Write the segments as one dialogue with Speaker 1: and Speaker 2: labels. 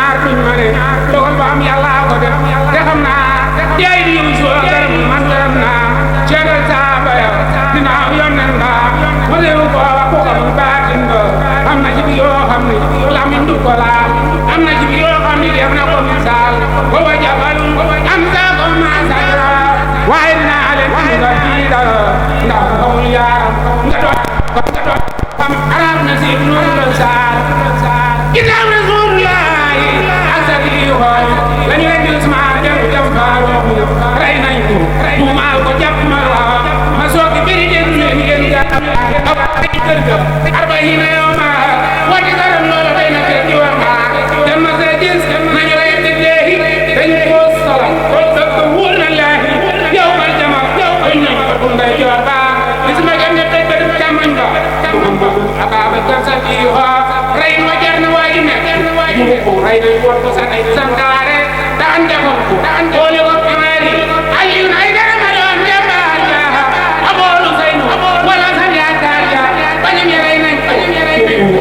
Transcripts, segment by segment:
Speaker 1: ñaar duñ ma ne dogal ba am yàlla ko def te xam naa yaay di yu soo garam man garam naa ceegal saaba ya dinaa yonnen nga ma leewu ko ko xam baatin ba am na ci bi yoo xam ne lamin du ko laal am na ci bi yoo xam ne def na ko misaal ko wa jabal am saa ko maa sajra waaye dinaa leen nga fii dara ndax xamul yaaram nga doon am arab na si noonu la saar kitaab rasulullah asali xool lañu leen di Usmaan dem faaroo rey nañ ko mu maal ko jàpp ma ma soogi biri den leen ngeen jàpp aw ay kër ga arbahiina yawma wati garam loolu day na kër ci war maa dem ma sa gis nañu lay tëddeehi dañ ko sala dëkk wóor na laahi yow mal jama ay nañ ko nday joor baa gis ma gën nga tëj ba dem càmmoñ ba Ababacar Sadiq rey ma jar na waaji ne mu ko rey nañ ko sa ay santaare daan jagoon ko boole ko amaari Aliou ay dara ma doon jàmbaar ja aboolu saynu wala sa yaakaar ja bañam ya rey nañ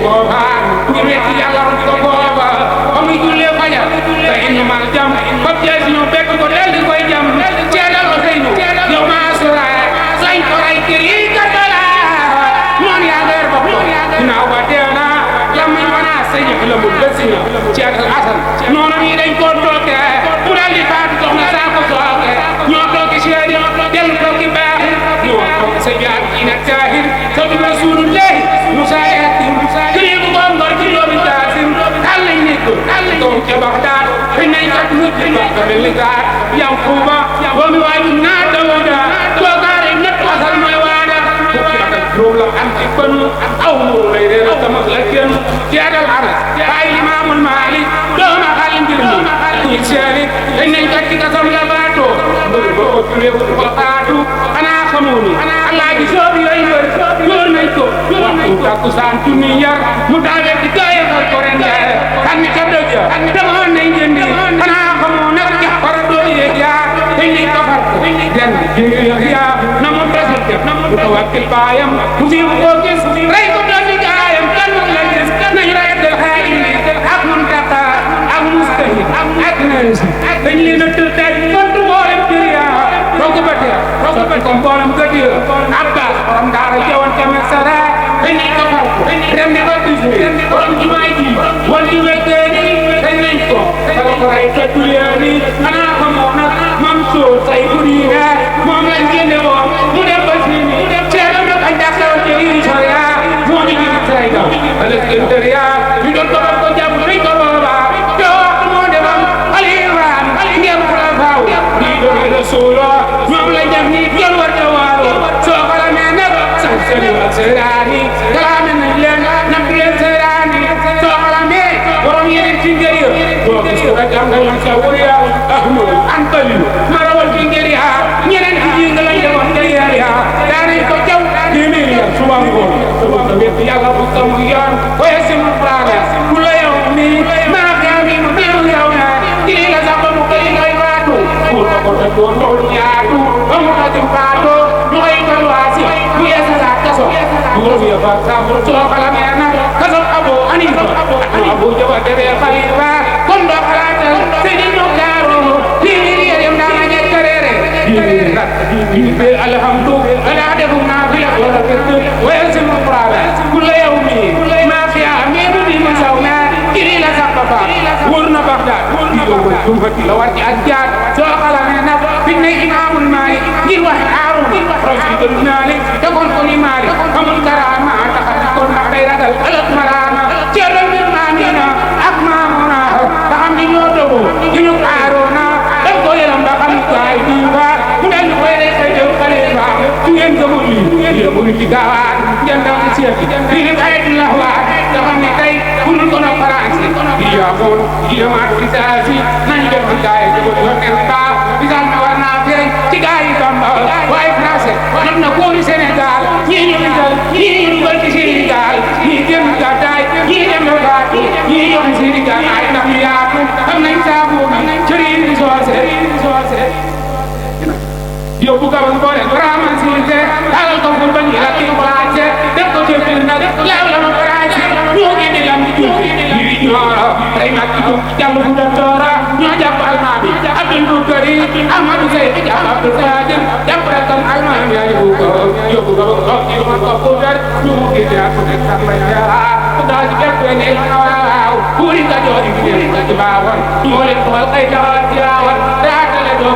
Speaker 1: ko faa ngi metti yàlla ko booba ba muy jullee fajar te inu mal jam bab jeesi ñu bekk ko del di koy jam ceedal ko saynu yow maa suraay sañ ko rey kër yi Karbala noon yaa ngeer bopp ginnaaw ba teew na lamañ wana sëñ la mu gësiña ci ak asan noonu ñi dañ ko tooke mu daal di faatu jox na saa ko tooke ñoo tooki seedi dellu tooki baaxi ñoo tooki sa jaat yi nag saahir sadu rasulullahi musa yatim kiri bu ko ngor ci doomi taasim kal lañ nekk toog ca Baxdaad fi nañ kat mujj ba ka mel ni gaar yow Kuuba doomi waaju naa dawuda toogaare ñett asal mooy waada juróom la am ci kon aw mu lay reer sama la kenn jeedal aras bàyyi Imaamul Maalik dooma xal mbir mu ñi seeni dañ nañ kat ci kasam la baatoo mbër ba ko turéew ko faatu xanaa xamoo ni Alaaji soobi yooyu mbër jóor nañ ko waxtu takkusaan tunni yar mu daawee di gaayal ko ren kan mi ca dëgg demoon nañ jëndi xanaa xamoo nag jax fara doo yéeg yaa dañ nañ ko far ko den jéeg yaa na mu desul def na mu tawakkil baayam mu fi mu ko gis rey ko doon di gaayam kan mu la gis nañ rayal xaayil ak Muntaqa ak Mustahid ak Nansi dañ leen a tël daaj kontu mboolem kër yaa roog ba tee roog ba ko mboolem gëdd ya Abbas borom daara jawoon tamit sara dañ nañ ko far ko dem di ko gis borom jumaay ji wan di wekkee ni dañ nañ ko kala ko rey fekku leen ni xanaa xamoo nag Mansour say buri moom lañ génne woon mu dem ba fii nii ceelam nag ak jàkkaarloo ci Soria moo ñu gis say daw Alexandria ñu doon ko ko jàpp nañ ko booba yoo wax moo demam Aliran ngeen ko la faaw nii doon Rasuula ñoom lañ def nii jël war ca waaru soo ko la mee nag sax seen ak seeraani kalaame nañ leen nag leen seeraani soo ko la mee borom yeneen ci ngër ya boo gis ko rek am nga yoon sa wuri ya Ahmad Antali ma rawal ci ngër ya ñeneen ci ji nga lañ defoon ngër ya daanañ ko jaw téeméer ya suba ngoon suba ko wet yàlla bu ko mu yoon waaye si mu praga ku la yow mi maa yaa mi mu biiru yow na kii la sax ba mu koy ngay faatu pour ko ko doon loolu yaatu ba mu ko jëm faatu ñu koy kalwaasi mu yeesa sa kaso duur ya fa sa mu soo xala mee na kaso Abu Hanifa Abu Jawa dere xalifa kon do xalaatal seydi ñu kaaru lii yem daana ñekk reere be alhamdu ala defu naa fi wala kër waaye si mu praga ku la yow mi maa fi amiru di mu saw na kiri la sax ba wóor na Baxdaad la war ci ak jaat soo xalamee nag fi ne Imaamul Maalik ngir wax Haarun rosi gën naa li tegoon ko ni maari amul karaama taxati kon ndax day ragal ëllëg malaama ceeral mbir maamina ak maamuna ba xam ni ñoo dogo ñu Haaruna dañ ko yaram ba xam kaay bii ba mu dal ñu koy rek ay jël xalifa su ngeen gëmul lii yëmul ci gaawaan ngeen daw ci seet lii nag ay la waat nga xam ne tey mënul ko na France di yaamoon di yamaat ci saasi nañu dem ci gaay yi ko nekk ba bisal na war naa feeñ ci gaay yi Bamba waaye français not na góori Sénégal ñii ñu dugal ñii ñu dugal ci Sénégal ñii génn gàddaay ñii dem na faatu ñii yoon Sénégal ay ndax ñu yaatu am nañ saabu cëriñ di soose yóbbu gabon boole Brahman Cissé alal ko ful bañ la ki plaacé def ko ci bir nag law la ma braacé ñoo ngi di lam di julli yi ñoro tay nak jàll bu doctora ñoo jàpp almaami Abdul Karim Amadou Sey jàpp Abdul Qadir jàpp rakam almaami yaa yóbbu ko ba ci man ko puutar ñu mu gis ak ak may yaa daal di gerte ne waaw buuri nga joori ngi nga ci baawon ñu leen ko ay jawat yaawat raatale do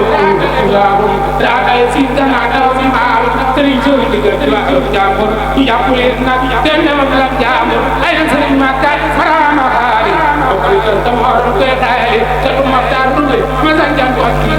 Speaker 1: ko raatale si dana daw si maaw sëriñ sëriñ digal ci la jaambur ñu jàpp leen nag den dem ak la jaambur ay sëriñ Makka farama xaali ko ko tamar ko taali te du maktar du ma san jam ko ci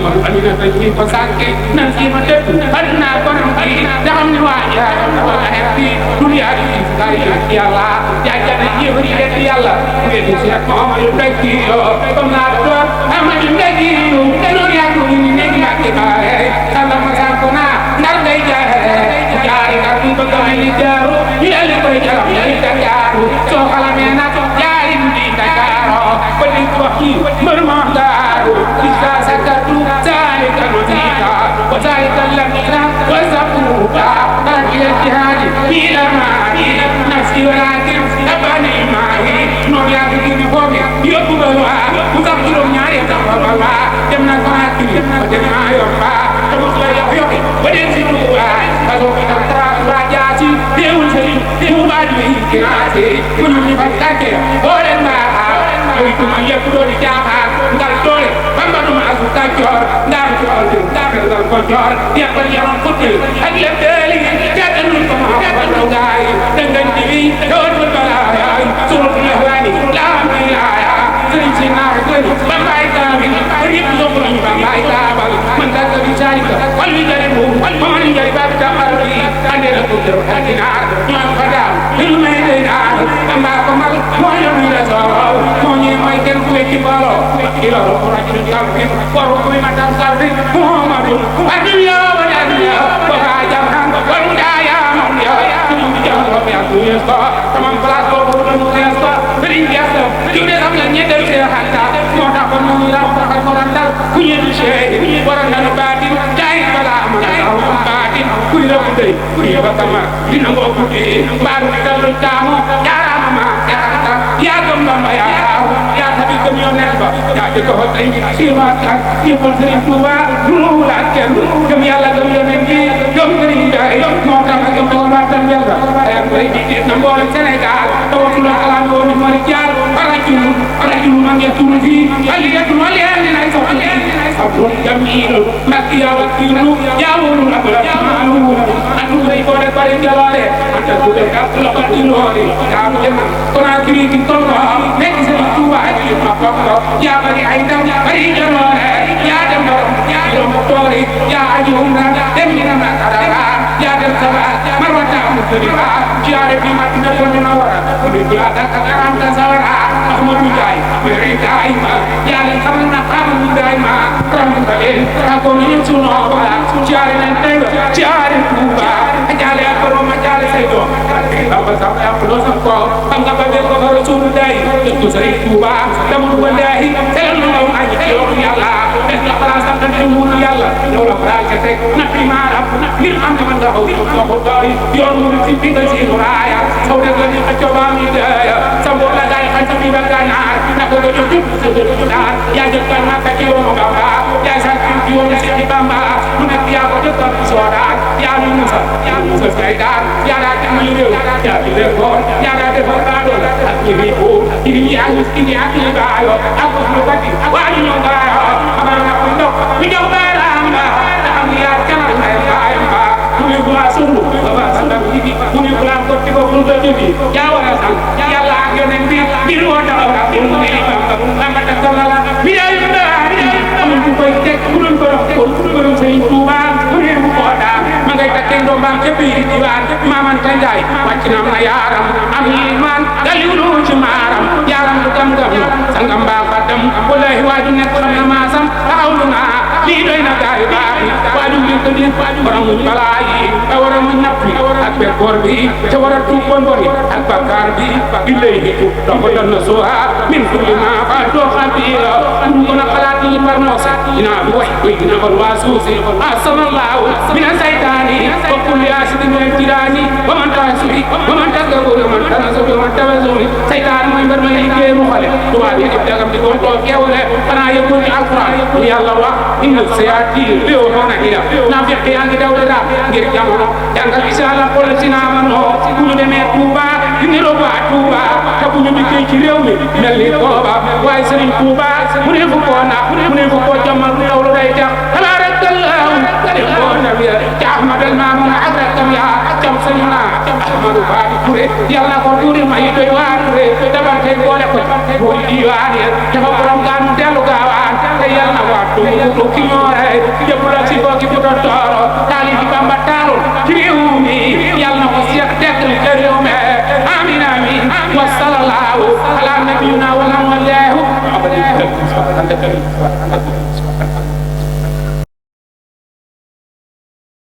Speaker 1: ma amina tay ci ko sanke nan ci ma def adna ko nam ki da xam ni waa ya ko ay fi dunya di kay yàlla jaajane yéwri leen yàlla ngeen ci ak Muhammadu Mbacke yo comme na do Amadu Mbacke yo no ya ko ni ne Mbacke baare sala ma san ko na ndar ngay jaare ka bu bëgg ay jaaru yàlla koy jaram ay jaaru soo xalamee na jaari ndi Dakaro ba di ko ki mër ma daaru isa sakatu zalika nudika wa zalika lamina wa zabuka tarkiya jihadi bila maari nafsi walakin abani maari no ya bi ni ko mi yóbbu ba wa mu tax juróom ñaari tax ba wa dem na ko ak ni ba dem na yomba te mu la yo ba dem ci wa ba do ka tra wa jaati deewul sey mu ba di kinaate mu ni ba take ore ma ay ko ma yep do di jaaxaar ngal doole bamba du ma asu tàccoor ndaam ci xol bi ndaam ko joor yeppal yaram futti ak lépp deeli jàddal ñu ko ma ba do gaay dangan di wi doon bu balaay surut lehwani laam ni laaya sëriñ si naa ko bambaay taabi rip yóbbu lañu bambaay taabal man dal bi saayika wal wi jari bu man jari ba ta arbi ande na ko def adinaar ñoo fa daam ñu may day daal bamba ko mal moo ñu la soow moo ñu may kenn ku ci balo ila ro rajul kalbi waru ko ma tam kalbi muhammadu adunya wa adunya wa jahan wa daya mon ya ñu jam ko ya ku yeso tamam place ko ko ñu yeso sëriñ yeso ñu ne am na ñetteel ci hatta moo tax ñu la tax ko randal ku ñu ci wara na baatin jaay bala am na baatin ku la ko dey ku ba tama dina ngo ko di baaru dalu taamu jaarama ya gëm Bamba ya tabi gëm yoon nekk ba ya di ko tay ci waat ak ci ko Sëriñ Tuuba lu la kenn gëm yàlla gëm yonent bi gëm Sëriñ Bay moo tax gëm ko ba tan yàlla ay koy di na mboolem Sénégal tawatu la ala ko mi mari jaar araju ma ngi turu fi aliyatu waliyani nay so abdul jamil makiya wa kiru ya wulu abra malu anu lay ko de bari jalare anta ko de ka la ko di lori ya ko jema ko na kiri ki to nek Sëriñ Tuuba di ma ko ya bari ay dam bari jalare ya dem ya do motori ya ajumra dem ni na kadara ya dem saba marwata mutriba ciare bi madina ko na wara ko di ada karam ka sawara ahmadu jay bari daima ya le xamna xamnu daima ram kale ko ni suno wala ciare na tenga ciare Tuuba ajale ko ma jale saydo baba sa ya ko sa ko am nga be ko rasul day ko Sëriñ Tuuba damul wallahi tel no aji yo yalla def na xala sa tan mu yalla yow la fa ka tek na fi ma rab ngir am man nga ko ko doy yoon mu ci bi nga ci raaya saw de la ni ko ba mi de sa bo la day xan bi ba ganaar na ko do jub daal ya jël kan ma ka ci yo mo ba ya sa ci yo ci Bamba mu nekk ya ko jot ko soda ya ñu musa fay daal ya la ci mu rew ya ci de ko ya la de ba do ak ni ko ini yang ini aku bayo aku lupati wani no bayo amana ko ndok mi jox baramba am ya kan ay bayo ba mu ko asulu ba sandam digi mu ko la ko ti ko mu do digi ya wala san yalla ak yonen bi bir wo da ak mu ni ba ta ko la mi ay da am ku koy tek ku ko ko Sëriñ Tuuba mu ko da ma ngay takke ndombam ci biir diwaan maman kanjay wàcc na ma yaram am iman dalilu ci maram yaram du gam gam sangam ba fatam wallahi waju nekk xam na maasam taawlu na lii doy na gaay baax waju ngeen ko nit borom balaa yi a war a mu ñappi ak bekkoor bi ca war a tuub bon boni ak bakkaar bi ilayhi donc don na suha min kulli ma fa do xabira ñu ko na xalaat yi par noos ina bi wax dina ko waa suusi sallallahu min saytaan سيدي وكل آسد من الجيراني ومن تاسري ومن تكبر ومن تنسب ومن توزوني سيطان من برمي كي مخالف توابي ابتغم تكون توكي ولا فنا يكون القرآن يا الله إن السياتي ليو هنا إلى نافق يانك دولة غير جامعنا جانك إسالة قول سنامنو كل دمي توبا إن ربا توبا تبون بكي كريومي ملي توبا وايسرين توبا مني فكونا مني فكو جمال دولة دايتا تبارك الله يقول نبي أحمد المامون حضرتك يا جمسنا أحمد فادي كوري يلا كوري ما يدوي واري تبارك الله كوري ديواني تبارك كان دلو غاوان يلا واتو كيموري يبلا سيبو كيبوتو تورو تالي دي بامباتارو كريومي يلا وسيك تكل كريومي آمين آمين وصلى الله على نبينا ولم الله